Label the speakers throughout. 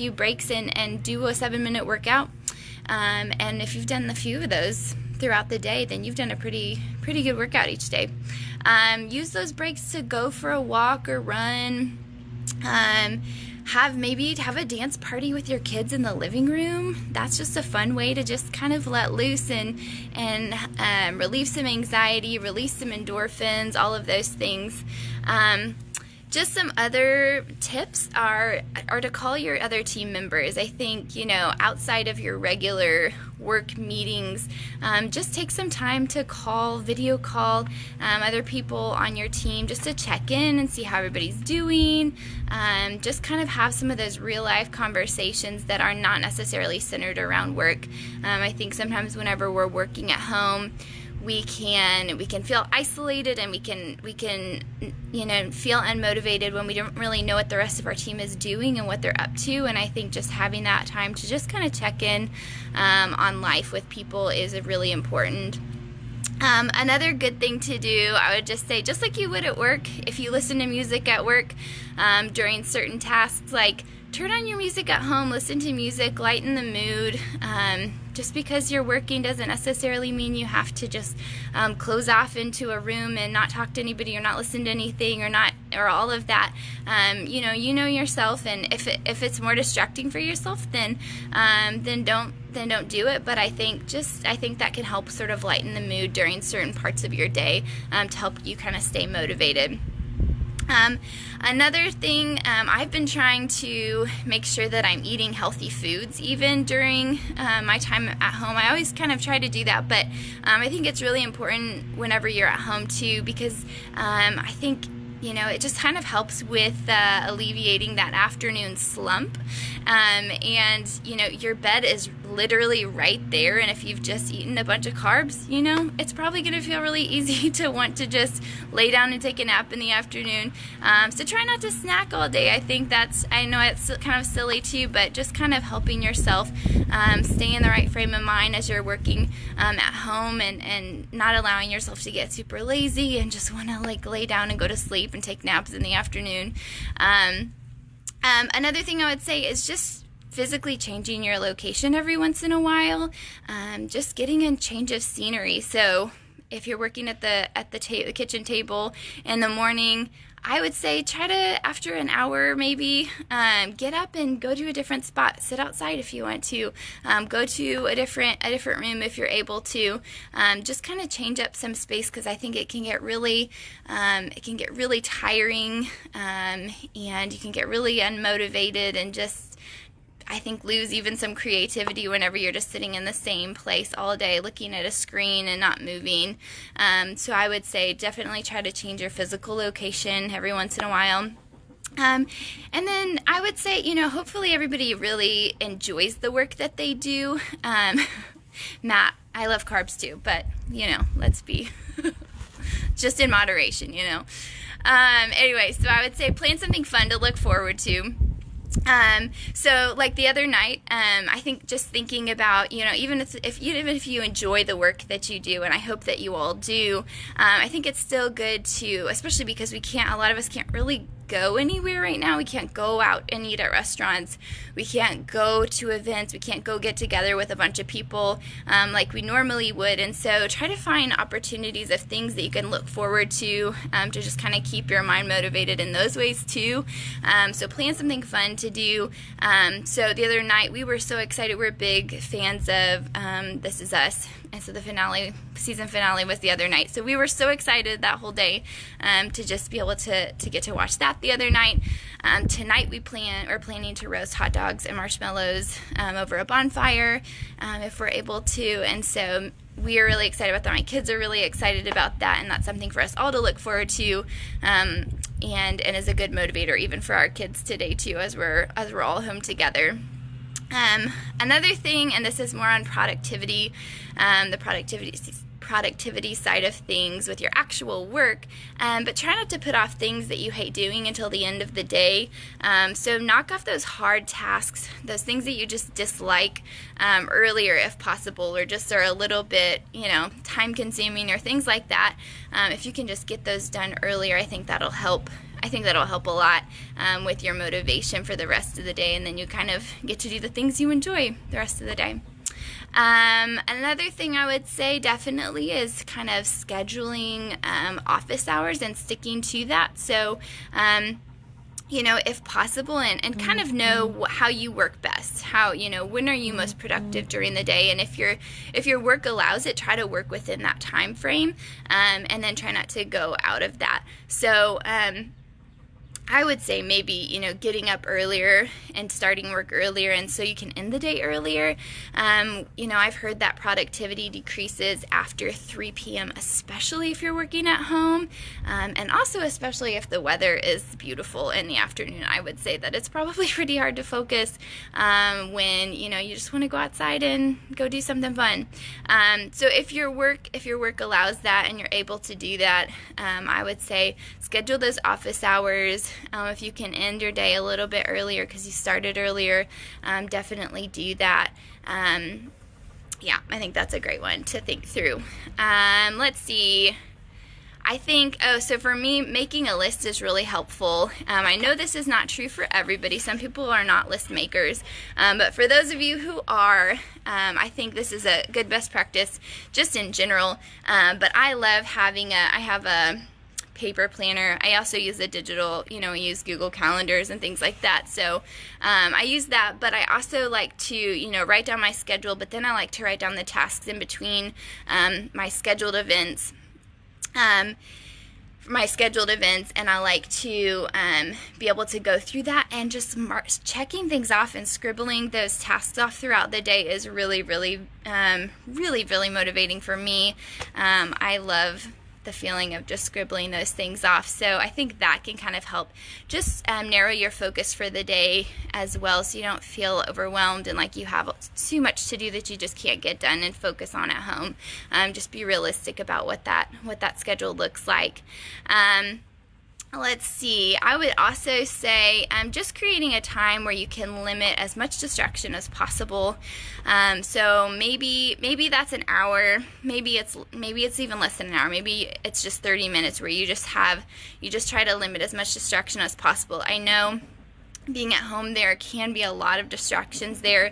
Speaker 1: few breaks and do a 7-minute workout. And if you've done a few of those throughout the day, then you've done a pretty good workout each day. Use those breaks to go for a walk or run. Have a dance party with your kids in the living room. That's just a fun way to just kind of let loose and relieve some anxiety, release some endorphins, all of those things. Just some other tips are to call your other team members. I think, outside of your regular work meetings, just take some time to video call other people on your team just to check in and see how everybody's doing. Just kind of have some of those real life conversations that are not necessarily centered around work. I think sometimes whenever we're working at home, we can feel isolated, and we can feel unmotivated when we don't really know what the rest of our team is doing and what they're up to. And I think just having that time to just kind of check in on life with people is really important. Another good thing to do, I would just say, just like you would at work, if you listen to music at work during certain tasks, like turn on your music at home, listen to music, lighten the mood. Just because you're working doesn't necessarily mean you have to just close off into a room and not talk to anybody or not listen to anything or all of that. You know yourself, and if it's more distracting for yourself, then don't do it. But I think that can help sort of lighten the mood during certain parts of your day to help you kind of stay motivated. Another thing, I've been trying to make sure that I'm eating healthy foods even during my time at home. I always kind of try to do that, but I think it's really important whenever you're at home too, because I think it just kind of helps with alleviating that afternoon slump. And your bed is literally right there, and if you've just eaten a bunch of carbs, it's probably going to feel really easy to want to just lay down and take a nap in the afternoon. So try not to snack all day. I know it's kind of silly too, but just kind of helping yourself stay in the right frame of mind as you're working at home, and not allowing yourself to get super lazy and just want to lay down and go to sleep and take naps in the afternoon. Another thing I would say is just physically changing your location every once in a while, just getting a change of scenery. So if you're working at the kitchen table in the morning, I would say try to, after an hour maybe, get up and go to a different spot. Sit outside if you want to. Go to a different room if you're able to. Just kind of change up some space, because I think it can get really tiring, and you can get really unmotivated and just, I think, lose even some creativity whenever you're just sitting in the same place all day looking at a screen and not moving. So I would say definitely try to change your physical location every once in a while. And then I would say, hopefully everybody really enjoys the work that they do. Matt, I love carbs too, but, let's be just in moderation, Anyway, so I would say plan something fun to look forward to. So like the other night, I think just thinking about, even if you enjoy the work that you do, and I hope that you all do, I think it's still good to, especially because a lot of us can't really go anywhere right now. We can't go out and eat at restaurants. We can't go to events. We can't go get together with a bunch of people like we normally would. And so try to find opportunities of things that you can look forward to just kind of keep your mind motivated in those ways too. So plan something fun to do. So the other night we were so excited. We're big fans of This Is Us. And so the season finale was the other night. So we were so excited that whole day to just be able to get to watch that the other night. Tonight we're planning to roast hot dogs and marshmallows over a bonfire if we're able to. And so we are really excited about that. My kids are really excited about that, and that's something for us all to look forward to, and is a good motivator even for our kids today too, as we're all home together. Another thing, and this is more on productivity, the productivity side of things with your actual work, but try not to put off things that you hate doing until the end of the day. So knock off those hard tasks, those things that you just dislike earlier if possible, or just are a little bit, time consuming or things like that. If you can just get those done earlier, I think that'll help I think that'll help a lot with your motivation for the rest of the day, and then you kind of get to do the things you enjoy the rest of the day. Another thing I would say definitely is kind of scheduling office hours and sticking to that. So, if possible, and kind of know how you work best. How, when are you most productive during the day? And if your work allows it, try to work within that time frame, and then try not to go out of that. So, I would say maybe, getting up earlier and starting work earlier, and so you can end the day earlier. I've heard that productivity decreases after 3 p.m., especially if you're working at home, and also especially if the weather is beautiful in the afternoon. I would say that it's probably pretty hard to focus when, you just want to go outside and go do something fun. So if your work allows that and you're able to do that, I would say schedule those office hours. If you can end your day a little bit earlier because you started earlier, definitely do that. I think that's a great one to think through. Let's see. I think, so for me, making a list is really helpful. I know this is not true for everybody. Some people are not list makers. But for those of you who are, I think this is a good best practice just in general. But I love having I have a paper planner. I also use a digital, I use Google Calendars and things like that. So I use that, but I also like to, write down my schedule, but then I like to write down the tasks in between my scheduled events. And I like to be able to go through that and just checking things off and scribbling those tasks off throughout the day is really, really, really motivating for me. I love the feeling of just scribbling those things off. So I think that can kind of help just narrow your focus for the day as well, so you don't feel overwhelmed and like you have too much to do that you just can't get done and focus on at home. Just be realistic about what that schedule looks like. Let's see, I would also say just creating a time where you can limit as much distraction as possible. So maybe that's an hour, maybe it's even less than an hour, maybe it's just 30 minutes where you just try to limit as much distraction as possible. I know being at home there can be a lot of distractions there.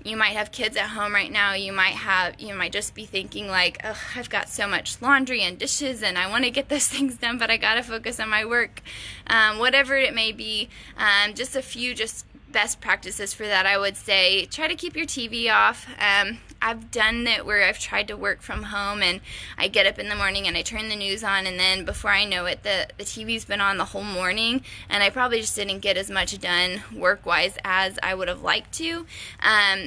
Speaker 1: You might have kids at home right now. You might just be thinking like, oh, I've got so much laundry and dishes and I want to get those things done, but I got to focus on my work. Whatever it may be, just a few best practices for that. I would say try to keep your TV off. I've done it where I've tried to work from home and I get up in the morning and I turn the news on, and then before I know it, the TV's been on the whole morning and I probably just didn't get as much done work-wise as I would have liked to.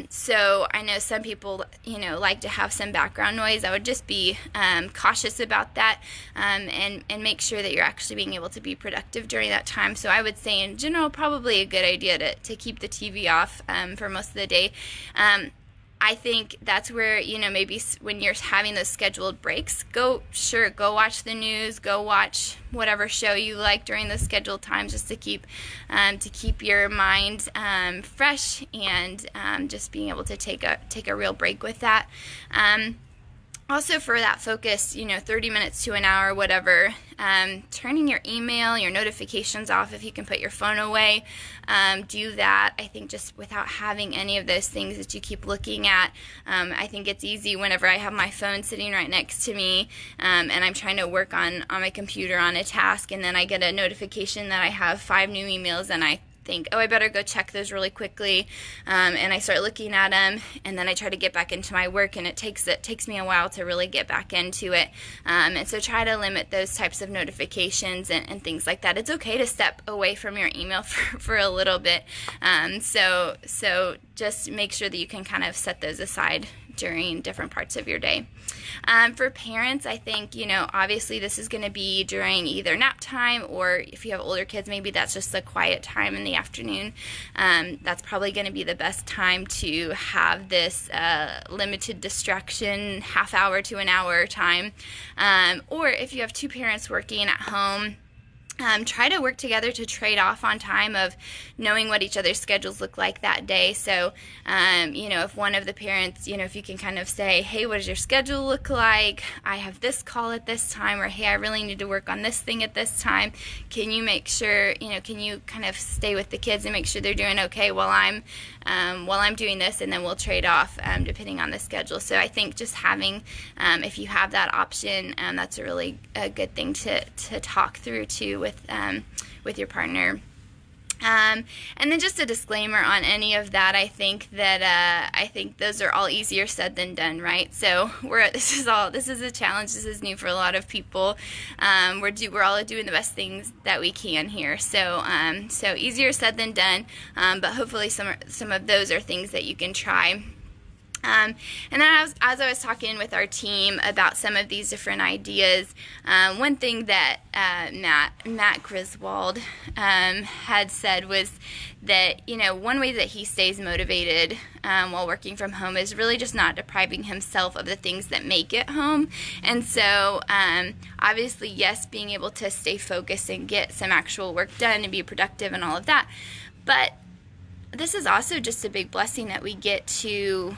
Speaker 1: So I know some people, like to have some background noise. I would just be cautious about that, and make sure that you're actually being able to be productive during that time. So I would say in general, probably a good idea to keep the TV off for most of the day. I think that's where, maybe when you're having those scheduled breaks, go watch the news, go watch whatever show you like during the scheduled times, just to keep your mind fresh and just being able to take a real break with that. Also for that focus, 30 minutes to an hour, whatever, turning your email, your notifications off if you can put your phone away. Do that. I think just without having any of those things that you keep looking at, I think it's easy whenever I have my phone sitting right next to me and I'm trying to work on my computer on a task, and then I get a notification that I have 5 new emails and I think, oh, I better go check those really quickly, and I start looking at them, and then I try to get back into my work, and it takes me a while to really get back into it. And so try to limit those types of notifications and things like that. It's okay to step away from your email for a little bit. So just make sure that you can kind of set those aside during different parts of your day. For parents, I think, obviously this is going to be during either nap time, or if you have older kids, maybe that's just a quiet time in the afternoon. That's probably going to be the best time to have this limited distraction, half hour to an hour time. Or if you have 2 parents working at home, try to work together to trade off on time of knowing what each other's schedules look like that day. So, if one of the parents, if you can kind of say, hey, what does your schedule look like? I have this call at this time, or hey, I really need to work on this thing at this time. Can you make sure, can you kind of stay with the kids and make sure they're doing okay while I'm doing this, and then we'll trade off depending on the schedule. So I think just having, if you have that option, that's a really good thing to talk through too with your partner. And then just a disclaimer on any of that. I think those are all easier said than done, right? So this is a challenge. This is new for a lot of people. We're all doing the best things that we can here. So easier said than done. But hopefully some of those are things that you can try. And then as I was talking with our team about some of these different ideas, one thing that Matt Griswold had said was that, one way that he stays motivated while working from home is really just not depriving himself of the things that make it home. And so obviously, yes, being able to stay focused and get some actual work done and be productive and all of that. But this is also just a big blessing that we get to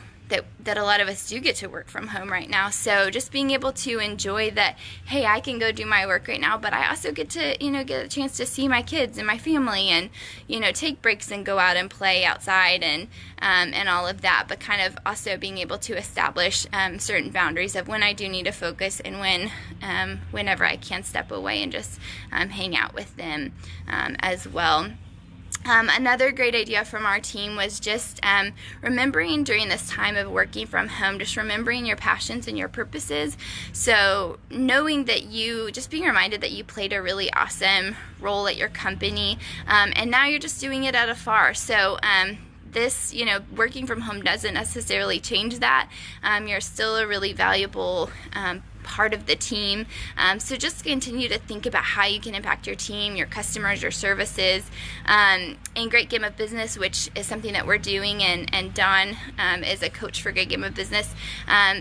Speaker 1: that a lot of us do get to work from home right now. So just being able to enjoy that, hey, I can go do my work right now, but I also get to, get a chance to see my kids and my family and, take breaks and go out and play outside and all of that, but kind of also being able to establish certain boundaries of when I do need to focus and whenever I can step away and just hang out with them as well. Another great idea from our team was just remembering during this time of working from home, just remembering your passions and your purposes. So knowing that just being reminded that you played a really awesome role at your company, and now you're just doing it at afar. So this, working from home doesn't necessarily change that. You're still a really valuable part of the team. So just continue to think about how you can impact your team, your customers, your services. In Great Game of Business, which is something that we're doing, and Dawn is a coach for Great Game of Business,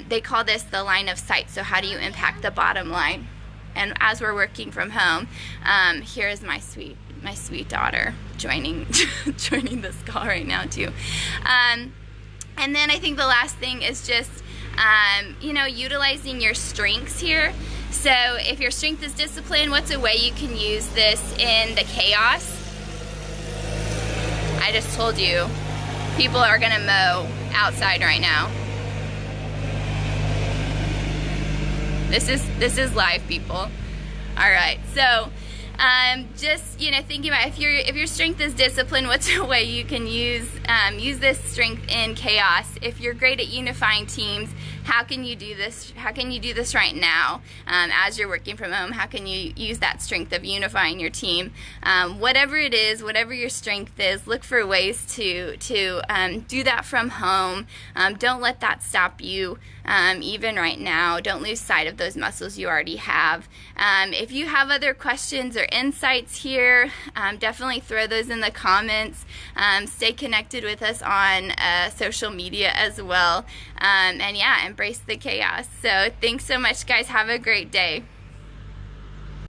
Speaker 1: they call this the line of sight. So how do you impact the bottom line? And as we're working from home, here is my sweet daughter joining this call right now too. And then I think the last thing is just utilizing your strengths here. So if your strength is discipline, what's a way you can use this in the chaos? I just told you, people are gonna mow outside right now. This is live, people. All right, so just thinking about if your strength is discipline, what's a way you can use this strength in chaos? If you're great at unifying teams, how can you do this? How can you do this right now as you're working from home? How can you use that strength of unifying your team? Whatever it is, whatever your strength is, look for ways to do that from home. Don't let that stop you. Even right now, don't lose sight of those muscles you already have. If you have other questions or insights here, definitely throw those in the comments. Stay connected with us on social media as well. And yeah, embrace the chaos. So thanks so much, guys. Have a great day.